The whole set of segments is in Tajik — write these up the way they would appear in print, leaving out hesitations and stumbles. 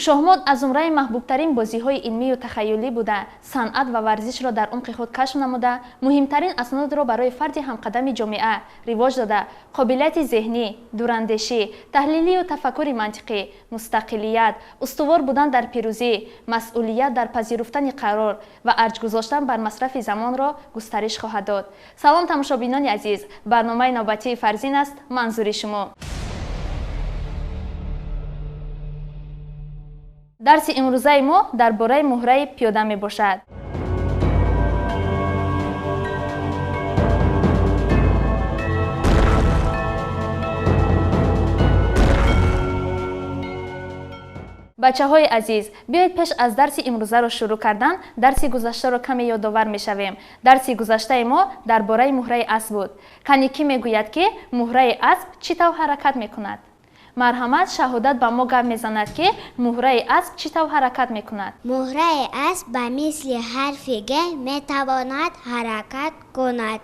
шоҳмод аз умраи маҳбубтарин бозиҳои илмию тахайюлӣ буда, санъат ва варзишро дар умқи худ кашф намуда, муҳимтарин аснодро барои фарди ҳамқадами ҷомеа ривоҷ дода, қобилияти зеҳнӣ, дурандешӣ, таҳлилию тафаккури мантиқӣ, мустақилият, устувор будан дар пирӯзӣ, масъулият дар пазируфтани қарор ва арҷ гузоштан бар масрафи замонро густариш хоҳад дод. салом тамошобинони азиз, барномаи навбатии Фарзин аст, манзури шумо. дарси имрӯзаи мо дар бораи муҳраи пиёда мебошад. бачаҳои азиз, биёед пеш аз дарси имрӯзаро шурӯъ кардан, дарси гузаштаро каме ёдовар мешавем. дарси гузаштаи мо дар бораи муҳраи асп буд. каникӣ мегӯяд ки муҳраи асп чӣ тавр ҳаракат мекунад? марҳамат шаҳодат ба мо гап мезанад ки муҳраи асп чӣ тавр ҳаракат мекунад? муҳраи асп ба мисли ҳарфи г метавонад ҳаракат кунад.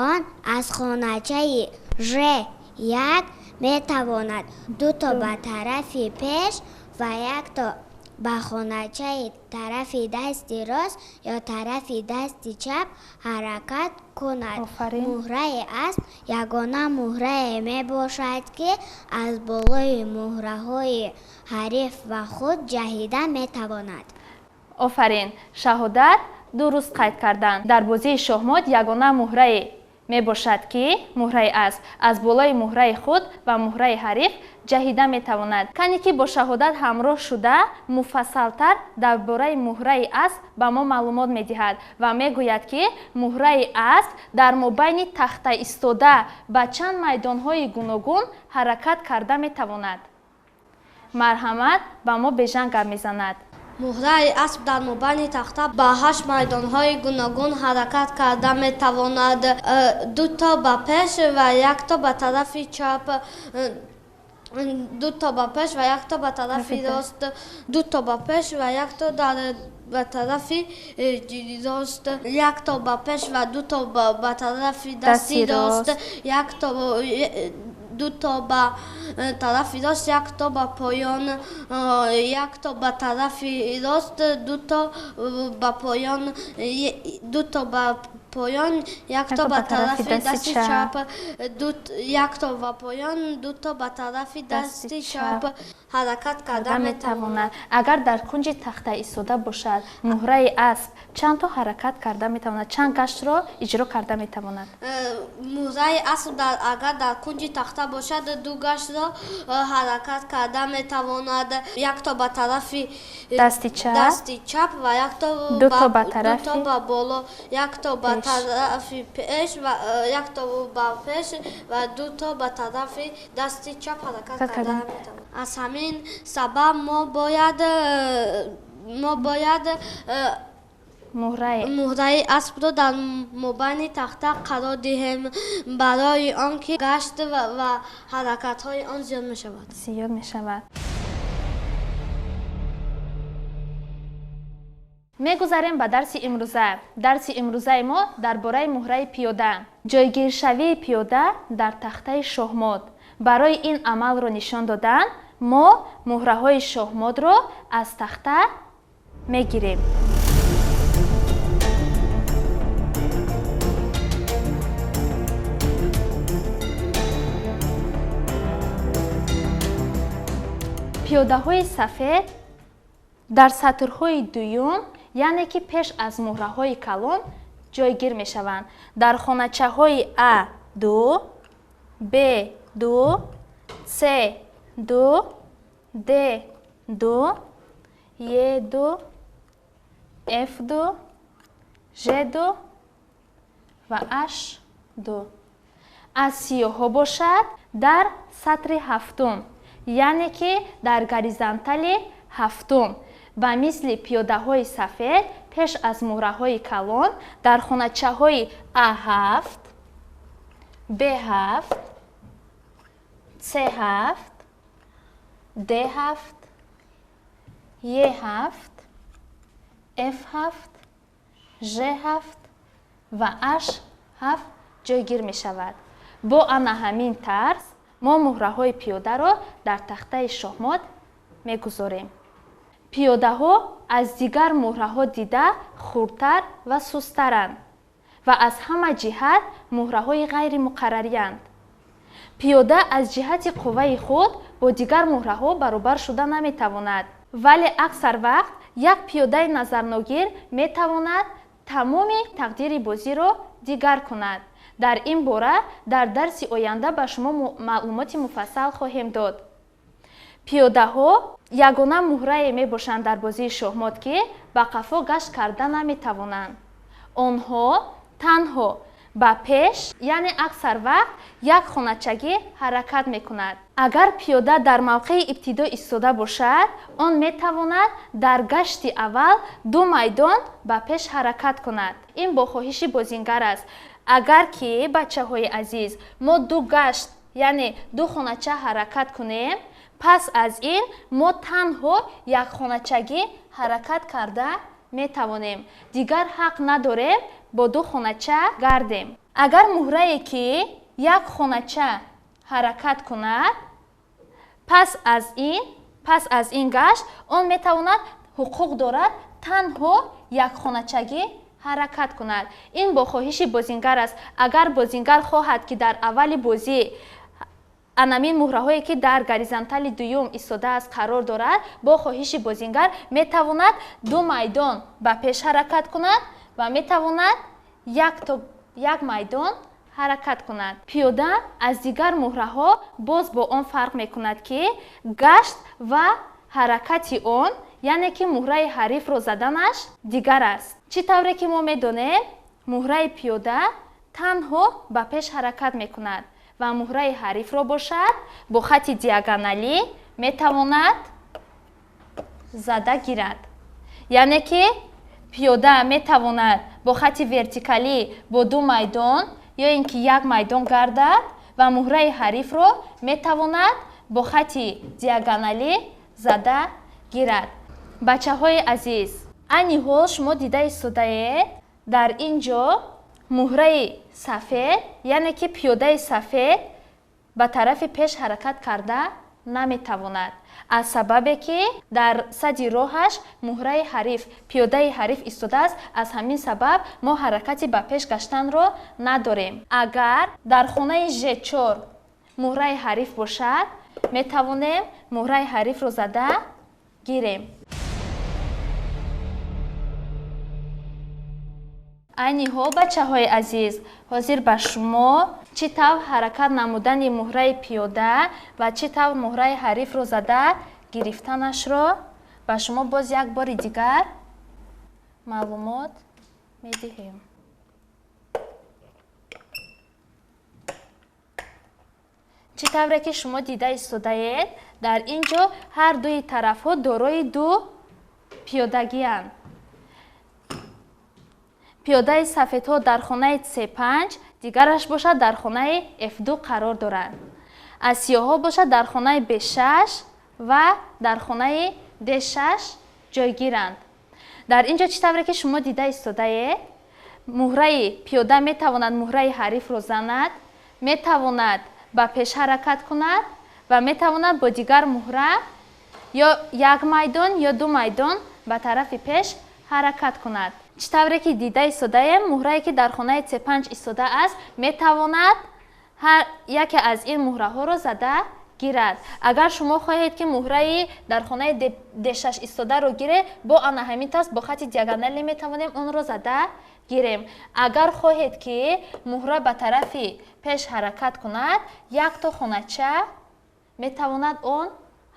он аз хоначаи ж як метавонад дуто ба тарафи пеш ва якто ба хоначаи тарафи дасти рост ё тарафи дасти чап ҳаракат кунад. муҳраи асп ягона муҳрае мебошад ки аз болои муҳраҳои ҳариф ва худ ҷаҳида метавонад. офарин, шаҳодат дуруст қайд кардан. дар бозии шоҳмод ягона муҳрае мебошад ки муҳраи асп аз болои муҳраи худ ва муҳраи ҳариф ҷаҳида метавонад. кане ки бо шаҳодат ҳамроҳ шуда муфассалтар дар бораи муҳраи асп ба мо маълумот медиҳад ва мегӯяд ки муҳраи асп дар мобайни тахта истода ба чанд майдонҳои гуногун ҳаракат карда метавонад. марҳамат ба мо бежан гап мезанад. муҳраи асп дар мобайни тахта ба 8 майдонҳои гуногун ҳаракат карда метавонад. дуто ба пеш ва якто ба тарафи чап, дуто ба пеш ва якто ба тарафи рост, дуто ба пеш ва якто ба тарафи рост, якто ба пеш ва дуто ба тарафи дасти рост, якто дуто ба тарафи рост, якто ба поён, якто ба тарафи рост, дуто ба поён, дуто ба поён, якто ба тарафи дасти чап, якто ба поён, дуто ба тарафи дасти чап ҳаракат карда метавонад. агар дар кунҷи тахта истода бошад, муҳраи асп чандто ҳаракат карда метавонад, чанд гаштро иҷро карда метавонад? муҳраи асп агар дар кунҷи тахта бошад, ду гаштро ҳаракат карда метавонад. якто ба тарафи дасти чап ва дуто ба боло, якто ба тарафи пеш ва якто ба пеш ва дуто ба тарафи дасти чап ҳаракат карда метавонад. аз ҳамин сабаб мо бояд муҳраи аспро дар мобайни тахта қарор диҳем, барои он ки гашт ва ҳаракатҳои он зиёд мешавад. мегузарем ба дарси имрӯза. дарси имрӯзаи мо дар бораи муҳраи пиёда, ҷойгиршавии пиёда дар тахтаи шоҳмод. барои ин амалро нишон додан, мо муҳраҳои шоҳмодро аз тахта мегирем. пиёдаҳои сафед дар сатрҳои дуюм, яъне ки пеш аз муҳраҳои калон ҷойгир мешаванд. дар хоначаҳои А2, Б2, С2, Д2, Е2, Ф2, Ж2 ва H2. аз сиёҳо бошад дар сатри ҳафтум, яъне ки дар горизонтали ҳафтум, ба мисли пиёдаҳои сафед пеш аз муҳраҳои калон дар хоначаҳои А7, Б7, С7, Д7, Е7, Ф7, Ж7 ва H7 ҷойгир мешавад. бо ана ҳамин тарз мо муҳраҳои пиёдаро дар тахтаи шоҳмод мегузорем. пиёдаҳо аз дигар муҳраҳо дида хурдтар ва сустаранд ва аз ҳама ҷиҳат муҳраҳои ғайримуқаррариянд. пиёда аз ҷиҳати қувваи худ бо дигар муҳраҳо баробар шуда наметавонад, вале аксар вақт як пиёдаи назарногир метавонад тамоми тақдири бозиро дигар кунад. дар ин бора дар дарси оянда ба шумо маълумоти муфассал хоҳем дод. пиёдаҳо ягона муҳрае мебошанд дар бозии шоҳмот ки ба қафо гашт карда наметавонанд. онҳо танҳо ба пеш, яъне аксар вақт як хоначагӣ ҳаракат мекунад. агар пиёда дар мавқеи ибтидо истода бошад, он метавонад дар гашти аввал 2 майдон ба пеш ҳаракат кунад. ин бо хоҳиши бозингар аст. агар ки бачаҳои азиз мо 2 гашт, яъне 2 хонача ҳаракат кунем, пас аз ин мо танҳо як хоначагӣ ҳаракат карда метавонем. дигар ҳақ надорем бо 2 хонача гардем. агар муҳрае ки як хонача ҳаракат кунад, пас аз ин гашт он метавонад ҳуқуқ дорад танҳо як хоначагӣ ҳаракат кунад. ин бо хоҳиши бозингар аст. агар бозингар хоҳад ки дар аввали бозӣ анамин муҳраҳое ки дар горизонтали дуюм истодааст қарор дорад, бо хоҳиши бозингар метавонад 2 майдон ба пеш ҳаракат кунад ва метавонад як майдон ҳаракат кунад. пиёда аз дигар муҳраҳо боз бо он фарқ мекунад ки гашт ва ҳаракати он, яъне ки муҳраи ҳарифро заданаш дигар аст. чӣ тавре ки мо медонем, муҳраи пиёда танҳо ба пеш ҳаракат мекунад ва муҳраи ҳарифро бошад бо хати диагоналӣ метавонад зада гирад. яъне ки пиёда метавонад бо хати вертикалӣ бо 2 майдон ё ин ки 1 майдон гардад ва муҳраи ҳарифро метавонад бо хати диагоналӣ зада гирад. бачаҳои азиз, айни ҳол шумо дида истодаед дар ин ҷо муҳраи сафед, яъне ки пиёдаи сафед ба тарафи пеш ҳаракат карда наметавонад, аз сабабе ки дар сади роҳаш муҳраи ҳариф, пиёдаи ҳариф истодааст. аз ҳамин сабаб мо ҳаракати ба пеш гаштанро надорем. агар дар хонаи Ж4 муҳраи ҳариф бошад, метавонем муҳраи ҳарифро зада гирем. айни ҳол бачаҳои азиз, ҳозир ба шумо чӣ тавр ҳаракат намудани муҳраи пиёда ва чӣ тавр муҳраи ҳарифро зада гирифтанашро ба шумо боз як бори дигар маълумот медиҳем. чӣ тавре ки шумо дида истодаед, дар ин ҷо ҳар дуи тарафҳо дорои 2 пиёдагиянд. пиёдаи сафедҳо дар хонаи C5, дигараш бошад дар хонаи F2 қарор дорад. аз сиёҳҳо бошад дар хонаи B6 ва дар хонаи D6 ҷойгиранд. дар ин ҷо чӣ тавре ки шумо дида истодаед, муҳраи пиёда метавонад муҳраи ҳарифро занад, метавонад ба пеш ҳаракат кунад ва метавонад бо дигар муҳра ё 1 майдон ё 2 майдон ба тарафи пеш ҳаракат кунад. чӣ тавре ки дида истодаем, муҳрае ки дар хонаи C5 истода аст, метавонад ҳар яке аз ин муҳраҳоро зада гирад. агар шумо хоҳед ки муҳраи дар хонаи D6 истодаро гире, бо ана ҳамин таст бо хати диагоналӣ метавонем онро зада гирем. агар хоҳед ки муҳра ба тарафи пеш ҳаракат кунад, якто хонача метавонад он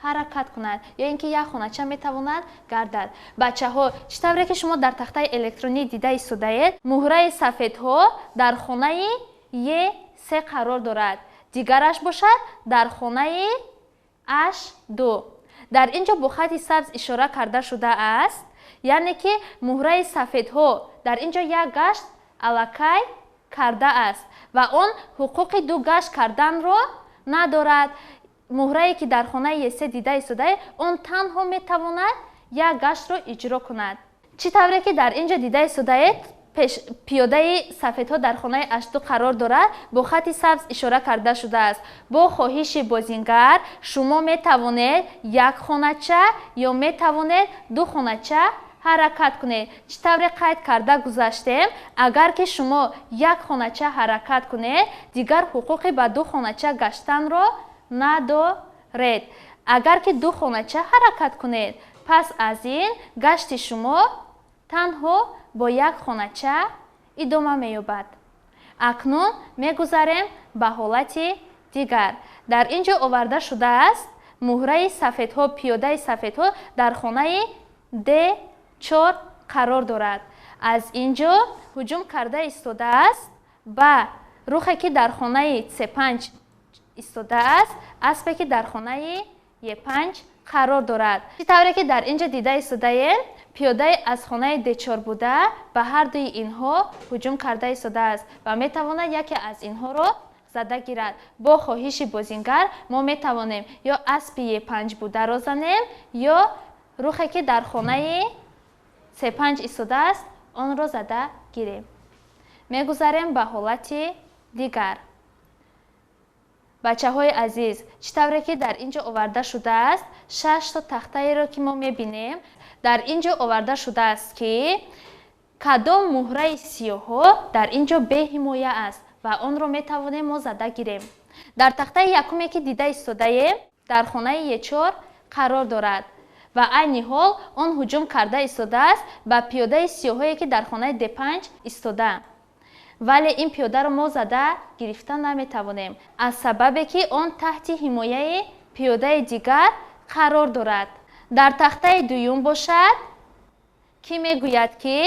ҳаракат кунад ё ин ки як хонача метавонад гардад. бачаҳо, чӣ тавре ки шумо дар тахтаи электронӣ дида истодаед, муҳраи сафедҳо дар хонаи E3 қарор дорад, дигараш бошад дар хонаи H2. дар ин ҷо бо хати сабз ишора карда шудааст, яъне ки муҳраи сафедҳо дар ин ҷо як гашт аллакай кардааст ва он ҳуқуқи 2 гашт карданро надорад. муҳрае ки дар хонаи E3 дида истодаед, он танҳо метавонад як гаштро иҷро кунад. чӣ тавре ки дар ин ҷо дида истодаед, пиёдаи сафедҳо дар хонаи H2 қарор дорад, бо хати сабз ишора карда шудааст. Бо хоҳиши бозингар шумо метавонед як хонача ё метавонед ду хонача ҳаракат кунед. Чӣ тавре қайд карда гузаштем? Агар ки шумо як хонача ҳаракат кунед, дигар ҳуқуқи ба ду хонача гаштанро надоред. Агар ки ду хонача ҳаракат кунед, пас аз ин гашти шумо танҳо бо як хонача идома меёбад. Акнун мегузарем ба ҳолати дигар. Дар ин ҷо оварда шудааст муҳраи сафедҳо, пиёдаи сафедҳо дар хонаи D4 қарор дорад. Аз ин ҷо ҳуҷум карда истодааст ба рухе ки дар хонаи C5 истодааст, аспе ки дар хонаи E5 қарор дорад. Чӣ тавре ки дар ин ҷо дида истодаем, пиёдаи аз хонаи D4 буда ба ҳар дуи инҳо ҳуҷум карда истодааст ва метавонад яке аз инҳоро зада гирад. Бо хоҳиши бозингар мо метавонем ё аспи E5 бударо занем, ё рухе ки дар хонаи C5 истодааст, онро зада гирем. Мегузарем ба ҳолати дигар. бачаҳои азиз, чӣ тавре ки дар ин ҷо оварда шудааст, 6 то тахтаеро ки мо мебинем, дар ин ҷо оварда шудааст ки кадом муҳраи сиёҳо дар ин ҷо беҳимоя аст ва онро метавонем мо зада гирем. Дар тахтаи якуме ки дида истодаем, дар хонаи E4 қарор дорад ва айни ҳол он ҳуҷум карда истодааст ба пиёдаи сиёҳое ки дар хонаи D5 истода. Вале ин пиёдаро мо зада гирифта наметавонем, аз сабабе ки он таҳти ҳимояи пиёдаи дигар қарор дорад. Дар тахтаи дуюм бошад ки мегӯяд ки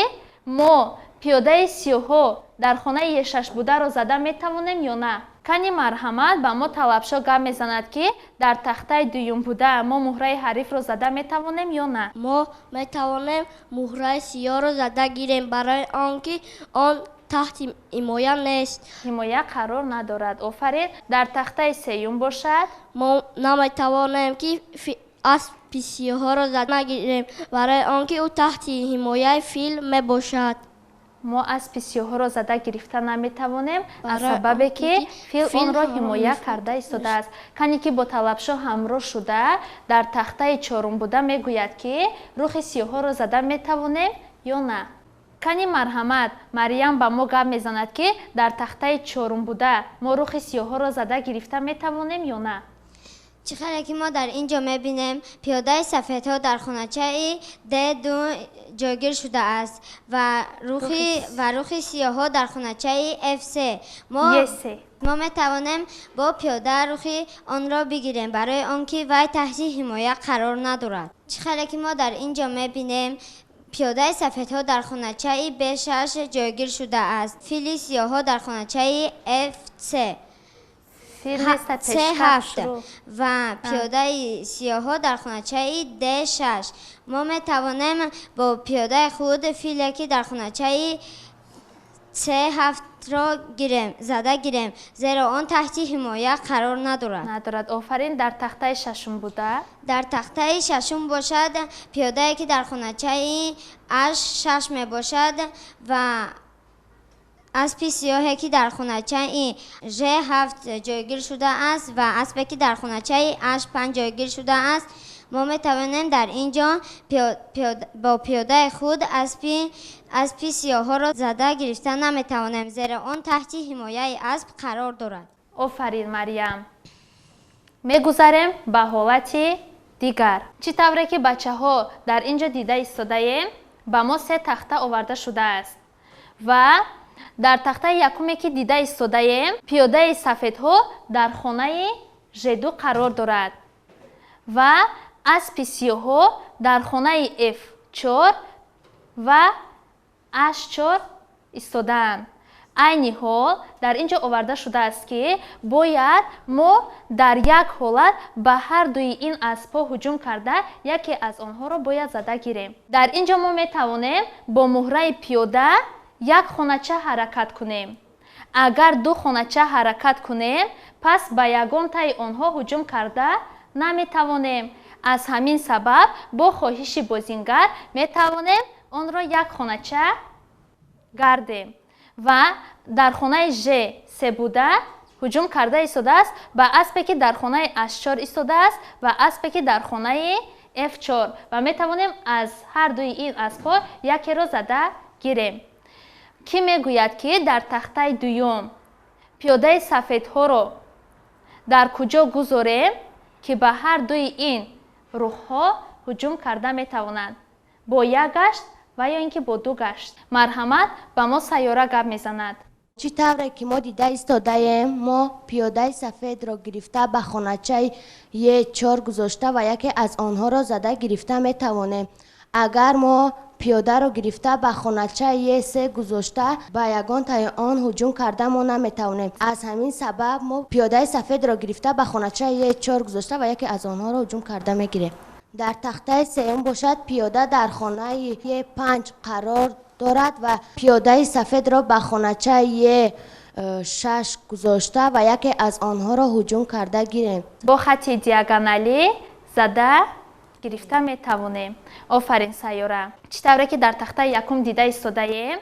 мо пиёдаи сиёҳо дар хонаи E6 бударо зада метавонем ё на. Кани марҳамат ба мо талабшо гап мезанад ки дар тахтаи дуюм буда мо муҳраи ҳарифро зада метавонем ё на. мо метавонем муҳраи сиёҳро зада гирем, барои он ки он таҳти ҳимоя нест. ҳимоя қарор надорад. Офарин. Дар тахтаи сеюм бошад, мо наметавонем ки аспи сиёҳро зада гирем, барои он ки ӯ таҳти ҳимояи фил мебошад. мо аспи сиёҳро зада гирифта наметавонем, аз сабабе ки фил онро ҳимоя карда истодааст. Кане ки бо талабшо ҳамроҳ шуда дар тахтаи чорум буда мегӯяд ки рухи сиёҳоро зада метавонем ё на. Кани марҳамат, Мариям ба мо гап мезанад ки дар тахтаи чорум буда мо рухи сиёҳоро зада гирифта метавонем ё на. чӣ хеле ки мо дар ин ҷо мебинем, пиёдаи сафедҳо дар хоначаи D2 ҷойгир шудааст ва рухи сиёҳо дар хоначаи F3. мо метавонем бо пиёда рухи онро бигирем, барои он ки вай таҳти ҳимоя қарор надорад. чӣ хеле ки мо дар ин ҷо мебинем, пиёдаи сафедҳо дар хоначаи B6 ҷойгир шудааст. фили сиёҳо дар хоначаи F3 C7 ва пиёдаи сиёҳо дар хоначаи D6. мо метавонем бо пиёдаи худ филе ки дар хоначаи C7ро зада гирем, зеро он таҳти ҳимоя қарор надорад. Офарин. Дар тахтаи шашум буда, дар тахтаи шашум бошад пиёдае ки дар хоначаи H6 мебошад ва аспи сиёҳе ки дар хоначаи J7 ҷойгир шудааст ва аспе ки дар хоначаи H5 ҷойгир шудааст. мо метавонем дар ин ҷо бо пиёдаи худ аспи сиёҳоро зада гирифта наметавонем, зеро он таҳти ҳимояи асп қарор дорад. Офарин Мариям. Мегузарем ба ҳолати дигар. Чӣ тавре ки бачаҳо дар ин ҷо дида истодаем, ба мо 3 тахта оварда шудааст ва дар тахтаи якуме ки дида истодаем, пиёдаи сафедҳо дар хонаи J2 қарор дорад ва аспи сиёҳо дар хонаи F4 ва H4 истодаанд. айни ҳол дар ин ҷо оварда шудааст ки бояд мо дар як ҳолат ба ҳар дуи ин аспҳо ҳуҷум карда яке аз онҳоро бояд зада гирем. Дар ин ҷо мо метавонем бо муҳраи пиёда як хонача ҳаракат кунем. Агар ду хонача ҳаракат кунем, пас ба ягонтаи онҳо ҳуҷум карда наметавонем. аз ҳамин сабаб бо хоҳиши бозингар метавонем онро як хонача гардем ва дар хонаи Ж3 буда ҳуҷум карда истодааст ба аспе ки дар хонаи H4 истодааст ва аспе ки дар хонаи F4 ва метавонем аз ҳар дуи ин аспҳо якеро зада гирем. Ки мегӯяд ки дар тахтаи дуюм пиёдаи сафедҳоро дар куҷо гузорем ки ба ҳар дуи ин рӯхҳо ҳуҷум карда метавонанд? Бо як гашт ва ё ин ки бо ду гашт. Марҳамат ба мо сайёра гап мезанад. чӣ тавре ки мо дида истодаем, мо пиёдаи сафедро гирифта ба хоначаи Е4 гузошта ва яке аз онҳоро зада гирифта метавонем. агар мо пиёдаро гирифта ба хоначаи Е3 гузошта ба ягонтаи он ҳуҷум карда мо наметавонем. аз ҳамин сабаб мо пиёдаи сафедро гирифта ба хоначаи Е4 гузошта ва яке аз онҳоро ҳуҷум карда мегирем. дар тахтаи сеюм бошад пиёда дар хонаи Е5 қарор дорад ва пиёдаи сафедро ба хоначаи Е6 гузошта ва яке аз онҳоро ҳуҷум карда гирем. бо хати диагоналӣ зада гирифта метавонем. офарин сайёра. чӣ тавре ки дар тахтаи якум дида истодаем,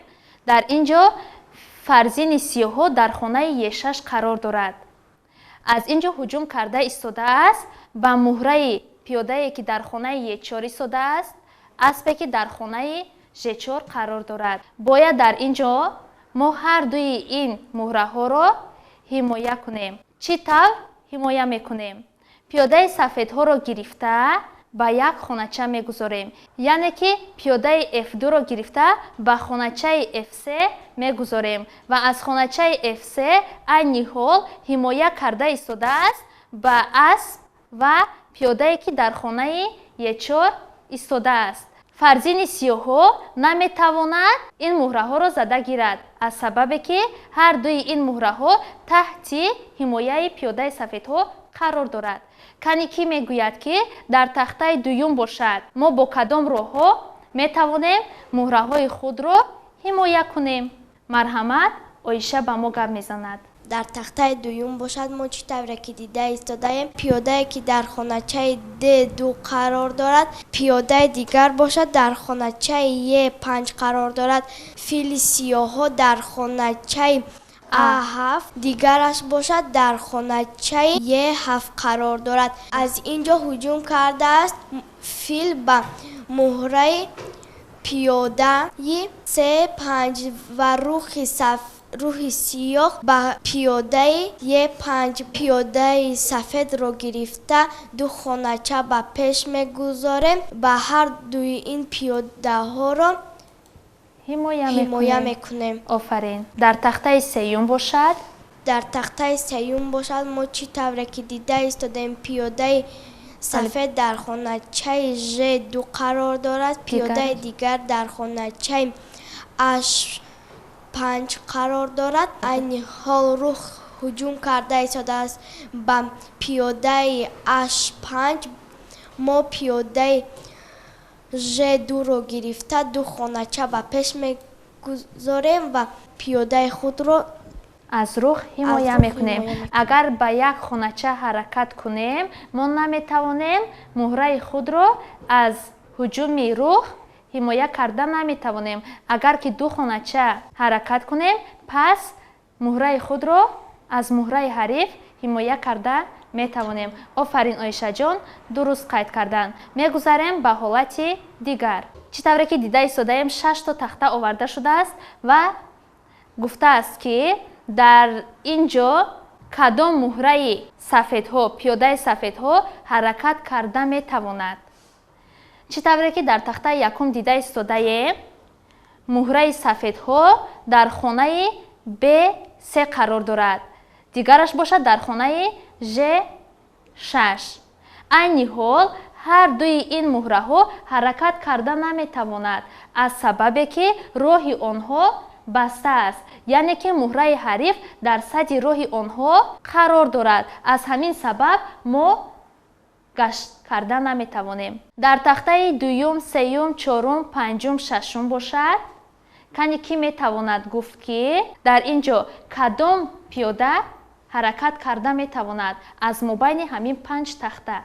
дар ин ҷо фарзини сиёҳо дар хонаи Е6 қарор дорад. аз ин ҷо ҳуҷум карда истодааст ба муҳраи пиёдае ки дар хонаи Е4 истодааст, аспе ки дар хонаи Ж4 қарор дорад. бояд дар ин ҷо мо ҳар дуи ин муҳраҳоро ҳимоя кунем. чӣ тавр ҳимоя мекунем? пиёдаи сафедҳоро гирифта ба як хонача мегузорем, яъне ки пиёдаи F2ро гирифта ба хоначаи F3 мегузорем ва аз хоначаи F3 айни ҳол ҳимоя карда истодааст ба асп ва пиёдае ки дар хонаи Е4 истодааст. фарзини сиёҳо наметавонад ин муҳраҳоро зада гирад, аз сабабе ки ҳар дуи ин муҳраҳо таҳти ҳимояи пиёдаи сафедҳо қарор дорад. кани ки мегӯяд ки дар тахтаи дуюм бошад, мо бо кадом роҳҳо метавонем муҳраҳои худро ҳимоя кунем? марҳамат, оиша ба мо гап мезанад. дар тахтаи дуюм бошад, мо чӣ тавре ки дида истодаем, пиёдае ки дар хоначаи D2 қарор дорад, пиёдаи дигар бошад дар хоначаи Е5 қарор дорад, фили сиёҳо дар хоначаи А7 дигараш бошад дар хоначаи Е7 қарор дорад. аз ин ҷо ҳуҷум кардааст фил ба муҳраи пиёдаи C5 ва рӯҳи сиёҳ ба пиёдаи Е5. пиёдаи сафедро гирифта ду хонача ба пеш мегузорем. ба ҳар дуи ин пиёдаҳоро ҳимоя мекунем. офарин. дар тахтаи сеюм бошад, дар тахтаи сеюм бошад, мо чӣ тавре ки дида истодаем, пиёдаи сафед дар хоначаи Ж2 қарор дорад, пиёдаи дигар дар хоначаи H5 қарор дорад. айни ҳол рӯх ҳуҷум карда истодааст ба пиёдаи H5. мо пиёдаи Ж2ро гирифта ду хонача ба пеш мегузорем ва пиёдаи худро аз рӯх ҳимоя мекунем. агар ба як хонача ҳаракат кунем, мо наметавонем муҳраи худро аз ҳуҷуми рӯх ҳимоя карда наметавонем. агар ки ду хонача ҳаракат кунем, пас муҳраи худро аз муҳраи ҳариф ҳимоя карда метавонем. офарин оишаҷон, дуруст қайд кардан. мегузарем ба ҳолати дигар. чӣ тавре ки дида истодаем, 6 то тахта оварда шудааст ва гуфтааст ки дар ин ҷо кадом муҳраи сафедҳо, пиёдаи сафедҳо ҳаракат карда метавонад. чӣ тавре ки дар тахтаи якум дида истодаем, муҳраи сафедҳо дар хонаи B3 қарор дорад, дигараш бошад дар хонаи Ж6. айни ҳол ҳар дуи ин муҳраҳо ҳаракат карда наметавонад, аз сабабе ки роҳи онҳо баста аст, яъне ки муҳраи ҳариф дар садди роҳи онҳо қарор дорад. аз ҳамин сабаб мо гашт карда наметавонем. дар тахтаи дуюм, сеюм, чорум, панҷум, шашум бошад, кани ки метавонад гуфт ки дар ин ҷо кадом пиёда ҳаракат карда метавонад аз мобайни ҳамин 5 тахта.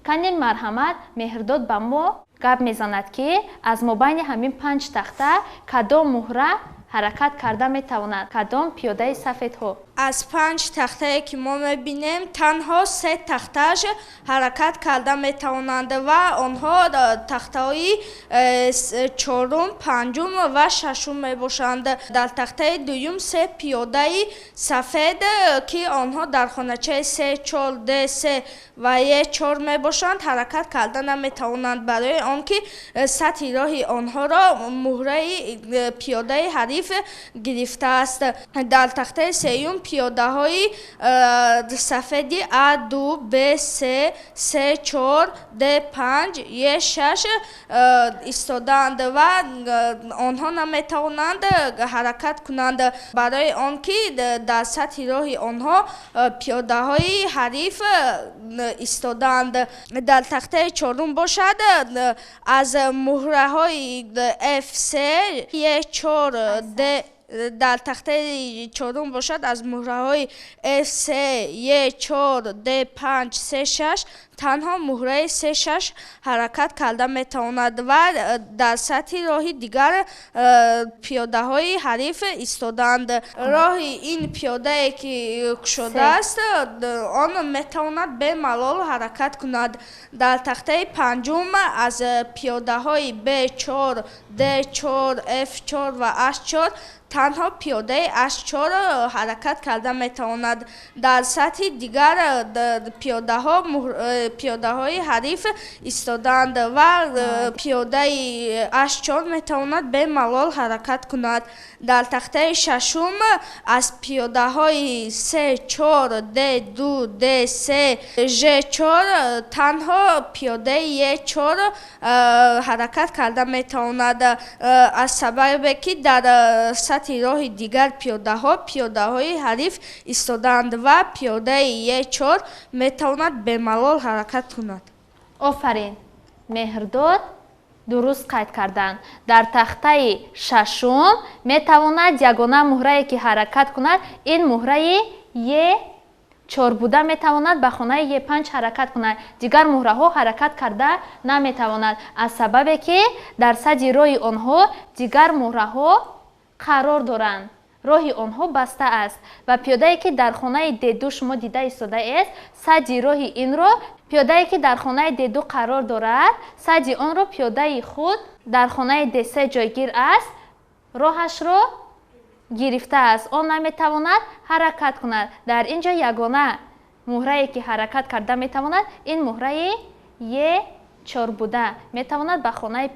кани марҳамат, меҳрдод ба мо гап мезанад ки аз мобайни ҳамин 5 тахта кадом муҳра ҳаракат карда метавонад? Кадом пиёдаи сафедҳо? аз 5 тахтае ки мо мебинем танҳо 3 тахташ ҳаракат карда метавонанд ва онҳо тахтаҳои 4, 5 ва 6 мебошанд. дар тахтаи дуюм 3 пиёдаи сафед ки онҳо дар хоначаи 3, 4, D3 ва E4 мебошанд ҳаракат карда наметавонанд, барои он ки сатҳи роҳи онҳоро муҳраи пиёдаи ҳариф гирифтааст. дар тахтаи сеюм пиёдаҳои сафеди A2, B3, C4, D5, E6 истодаанд ва онҳо наметавонанд ҳаракат кунанд, барои он ки дар сатҳи роҳи онҳо пиёдаҳои ҳариф истодаанд. дар тахтаи чорум бошад аз муҳраҳои F3, E4, D дар тахтаи чорум бошад аз муҳраҳои F3, E4, D5, C6 танҳо муҳраи C6 ҳаракат карда метавонад ва дар сатҳи роҳи дигар пиёдаҳои ҳариф истодаанд. роҳи ин пиёдае ки кушодааст он метавонад бемалол ҳаракат кунад. дар тахтаи панҷум аз пиёдаҳои B4, D4, F4 ва H4 танҳо пиёдаи H4 ҳаракат карда метавонад. дар сатҳи дигар пиёдаҳои ҳариф истодаанд ва пиёдаи H4 метавонад бемалол ҳаракат кунад. дар тахтаи шашум аз пиёдаҳои C4, D2, D3, G4 танҳо пиёдаи E4 ҳаракат карда метавонад, аз сабабе ки дар сатҳи роҳи дигар пиёдаҳои ҳариф истодаанд ва пиёдаи E4 метавонад бемалол ҳаракат кунад. офарин, меҳрдод дуруст қайд карданд. дар тахтаи шашум метавонад ягона муҳрае ки ҳаракат кунад ин муҳраи E4 буда метавонад ба хонаи E5 ҳаракат кунад. дигар муҳраҳо ҳаракат карда наметавонад, аз сабабе ки дар сади роҳи онҳо дигар муҳраҳо қарор доранд. роҳи онҳо баста аст ва пиёдае ки дар хонаи D2 шумо дида истодаест, сади роҳи инро пиёдае ки дар хонаи D2 қарор дорад, сади онро пиёдаи худ дар хонаи D3 ҷойгир аст, роҳашро гирифтааст, он наметавонад ҳаракат кунад. дар ин ҷо ягона муҳрае ки ҳаракат карда метавонад ин муҳраи E4 буда метавонад ба хонаи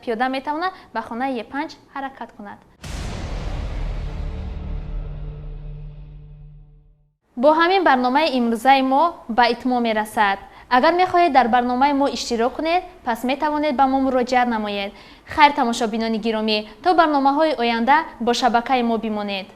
пиёда метавонад ба хонаи E5 ҳаракат кунад. бо ҳамин барномаи имрӯзаи мо ба итмом мерасад. агар мехоҳед дар барномаи мо иштирок кунед, пас метавонед ба мо муроҷиат намоед. хайр тамошобинони гиромӣ, то барномаҳои оянда бо шабакаи мо бимонед.